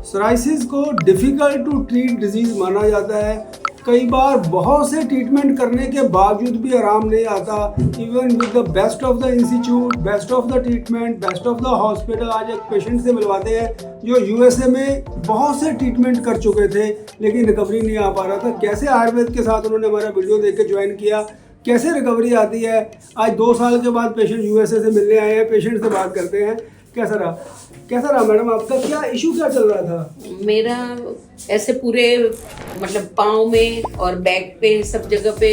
Psoriasis को difficult to treat disease माना जाता है। कई बार बहुत से ट्रीटमेंट करने के बावजूद भी आराम नहीं आता। Even with the best of the institute, best of the treatment, best of the hospital, आज एक पेशेंट से मिलवाते हैं जो यूएसए में बहुत से ट्रीटमेंट कर चुके थे लेकिन रिकवरी नहीं आ पा रहा था। कैसे आयुर्वेद के साथ उन्होंने हमारा वीडियो देख के ज्वाइन किया, कैसे रिकवरी आती है। आज 2 साल के बाद पेशेंट यूएसए से मिलने आए हैं, पेशेंट से बात करते हैं। कैसा रहा मैडम, आपका क्या इशू क्या चल रहा था? मेरा ऐसे पूरे मतलब पाँव में और बैक पे सब जगह पे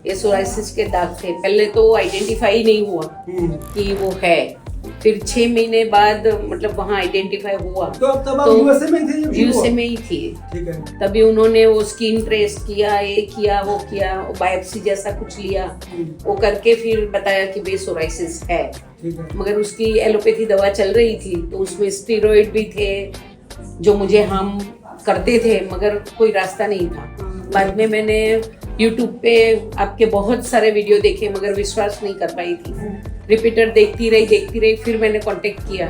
ये सोराइसिस के दाग थे। पहले तो आइडेंटिफाई नहीं हुआ कि वो है, फिर 6 महीने बाद मतलब वहाँ आइडेंटिफाई हुआ। तो अब तब आप यूएसए में थे? यूएसए में ही थी। ठीक है। तभी उन्होंने वो स्किन टेस्ट किया, ये किया, वो किया, बायोप्सी जैसा कुछ लिया, वो करके फिर बताया कि बे सोराइसिस है। मगर उसकी एलोपैथी दवा चल रही थी तो उसमें स्टेरॉइड भी थे जो मुझे हार्म करते थे, मगर कोई रास्ता नहीं था। बाद में मैंने YouTube पे आपके बहुत सारे वीडियो देखे मगर विश्वास नहीं कर पाई थी। रिपीटर देखती रही, फिर मैंने कांटेक्ट किया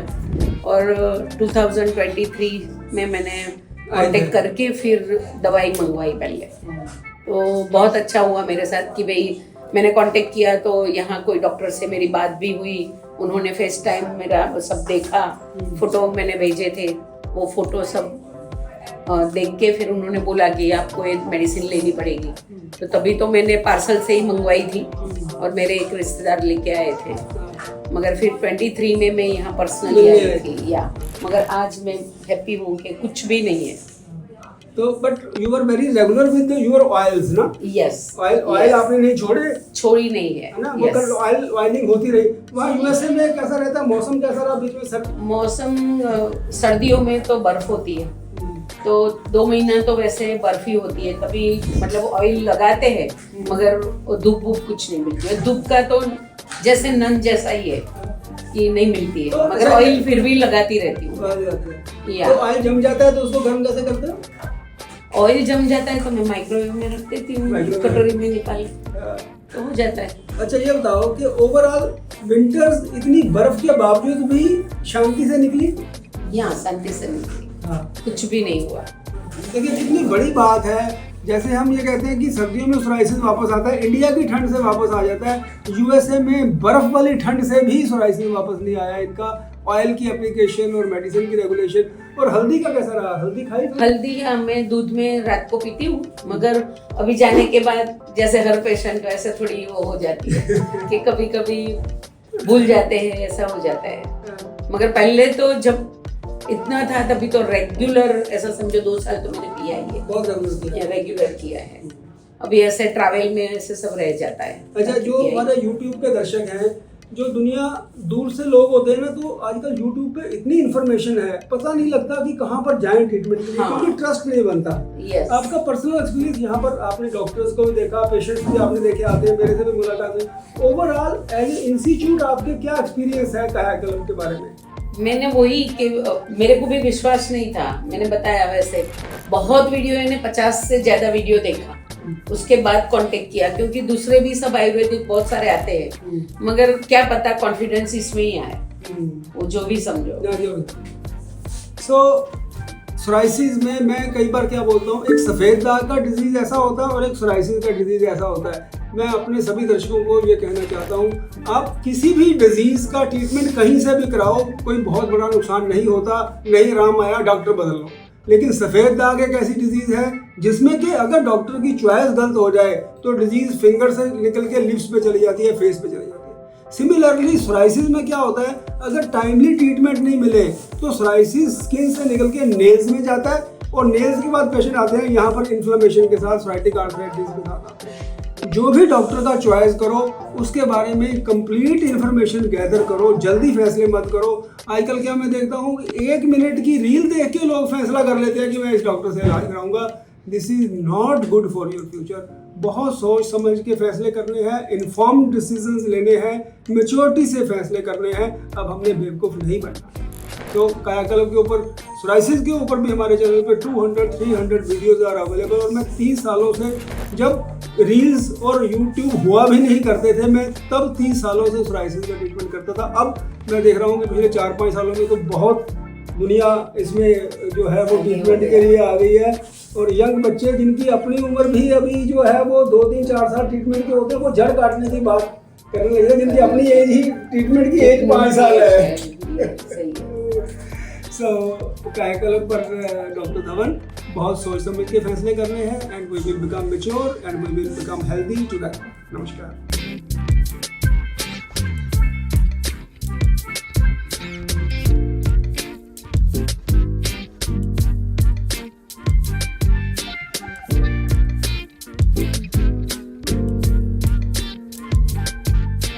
और 2023 में मैंने कांटेक्ट करके फिर दवाई मंगवाई पहले। तो बहुत अच्छा हुआ मेरे साथ कि भाई मैंने कांटेक्ट किया तो यहाँ कोई डॉक्टर से मेरी बात भी हुई। उन्होंने फेस टाइम मेरा सब देखा, फोटो मैंने भेजे थे, वो फोटो सब देख के फिर उन्होंने बोला कि आपको ये मेडिसिन लेनी पड़ेगी। तो तभी तो मैंने पार्सल से ही मंगवाई थी और मेरे एक रिश्तेदार लेके आए थे। मगर फिर 23 में मैं यहाँ पर्सनली आई थी मगर आज मैं हैप्पी हूँ कि कुछ भी नहीं है। तो but you are very regular with your oils ना? यस। ऑयल आपने नहीं छोड़ी नहीं है ना? मगर ऑयलिंग होती रही। वहाँ यूएसए में कैसा रहता है, मौसम कैसा रहा बीच में? मौसम सर्दियों में तो बर्फ होती है, तो 2 महीना तो वैसे बर्फ ही होती है। कभी मतलब ऑयल लगाते हैं मगर धूप कुछ नहीं मिलती है। धूप का तो जैसे नन जैसा ही है कि नहीं मिलती है, तो मगर ऑयल फिर भी लगाती रहती हूँ। तो ऑयल जम जाता है तो उसको गर्म कैसे करते हो? ऑयल जम जाता है तो मैं माइक्रोवेव में रख देती हूँ, कटोरी में निकाल तो हो जाता है। अच्छा ये बताओ कि ओवरऑल विंटर्स इतनी बर्फ के बावजूद भी शांति से निकली? यहाँ शांति से निकली। कुछ भी नहीं हुआ। देखिए कितनी बड़ी बात है। जैसे हम ये कहते हैं कि सर्दियों में सोराइसिस वापस आता है, इंडिया की ठंड से वापस आ जाता है, यूएसए में बर्फ वाली ठंड से भी सोराइसिस वापस नहीं आया। इनका ऑयल की एप्लीकेशन और मेडिसिन की रेगुलेशन। और हल्दी का कैसा रहा? हल्दी खाई? हल्दी मैं दूध में रात को पीती हूँ, मगर अभी जाने के बाद जैसे हर पेशेंट वैसे थोड़ी वो हो जाती है कि कभी कभी भूल जाते हैं, ऐसा हो जाता है। मगर पहले तो जब इतना था तभी तो रेगुलर, ऐसा समझो 2 साल तो मैंने पिया ही है, बहुत रेगुलर किया है। अभी ऐसे ट्रैवल में ऐसे सब रह जाता है। अच्छा जो हमारे YouTube के दर्शक हैं, जो दुनिया दूर से लोग होते हैं ना, तो आजकल YouTube पे इतनी इन्फॉर्मेशन है, पता नहीं लगता कि कहाँ पर जाएं ट्रीटमेंट के लिए, क्योंकि ट्रस्ट नहीं बनता। आपका पर्सनल एक्सपीरियंस यहाँ पर, आपने डॉक्टर्स को भी देखा, पेशेंट्स भी आपने देखे आते हैं, मेरे से भी मुलाकात हुई। ओवरऑल एज ए इंस्टीट्यूट आपके क्या एक्सपीरियंस है कायाकल्प के बारे में? मैंने वही कि मेरे को भी विश्वास नहीं था, मैंने बताया वैसे बहुत वीडियो, मैंने 50 से ज्यादा वीडियो देखा, उसके बाद कांटेक्ट किया क्योंकि दूसरे भी सब आयुर्वेदिक बहुत सारे आते हैं, मगर क्या पता कॉन्फिडेंस इसमें ही आए, वो जो भी समझो। सोराइसिस में मैं कई बार क्या बोलता हूँ, एक सफ़ेद दाग का डिजीज ऐसा होता है और एक सोराइसिस का डिजीज ऐसा होता है। मैं अपने सभी दर्शकों को ये कहना चाहता हूँ, आप किसी भी डिजीज का ट्रीटमेंट कहीं से भी कराओ, कोई बहुत बड़ा नुकसान नहीं होता। नहीं आराम आया, डॉक्टर बदल लो। लेकिन सफ़ेद दाग एक ऐसी डिजीज है जिसमें कि अगर डॉक्टर की चॉइस गलत हो जाए तो डिजीज फिंगर से निकल के लिप्स पे चली जाती है, फेस पे चली जाती है। सिमिलरली सोराइसिस में क्या होता है, अगर टाइमली ट्रीटमेंट नहीं मिले तो सोराइसिस स्किन से निकल के नेल्स में जाता है और नेल्स के बाद पेशेंट आते हैं यहाँ पर इन्फ्लेमेशन के साथ, सोराइटिक आर्थराइटिस के साथ आते हैं। जो भी डॉक्टर का चॉइस करो उसके बारे में कंप्लीट इन्फॉर्मेशन गैदर करो, जल्दी फैसले मत करो। आजकल क्या मैं देखता हूँ, 1 मिनट की रील देख के लोग फैसला कर लेते हैं कि मैं इस डॉक्टर से इलाज कराऊंगा। This is not good for your future. बहुत सोच समझ के फैसले करने हैं, इन्फॉर्म्ड डिसीजंस लेने हैं, मैच्योरिटी से फैसले करने हैं। अब हमने बेवकूफ़ नहीं बनना। तो कायाकल्प के ऊपर, सोराइसिस के ऊपर भी हमारे चैनल पे 200-300 वीडियोस आर अवेलेबल। और मैं 30 सालों से, जब रील्स और यूट्यूब हुआ भी नहीं करते थे, मैं तब 30 सालों से सोराइसिस का ट्रीटमेंट करता था। अब मैं देख रहा हूँ कि पिछले 4-5 सालों में तो बहुत दुनिया इसमें जो है वो ट्रीटमेंट के लिए आ गई है। और यंग बच्चे जिनकी अपनी उम्र भी अभी जो है वो 2-3-4 साल ट्रीटमेंट के होते हैं, वो जड़ काटने की बात करने लगे, जिनकी अपनी एज ही ट्रीटमेंट की एज 5 साल है। सो कायाकल्प पर डॉक्टर धवन बहुत सोच समझ के फैसले करने हैं, and we will become mature and we will become healthy together. नमस्कार।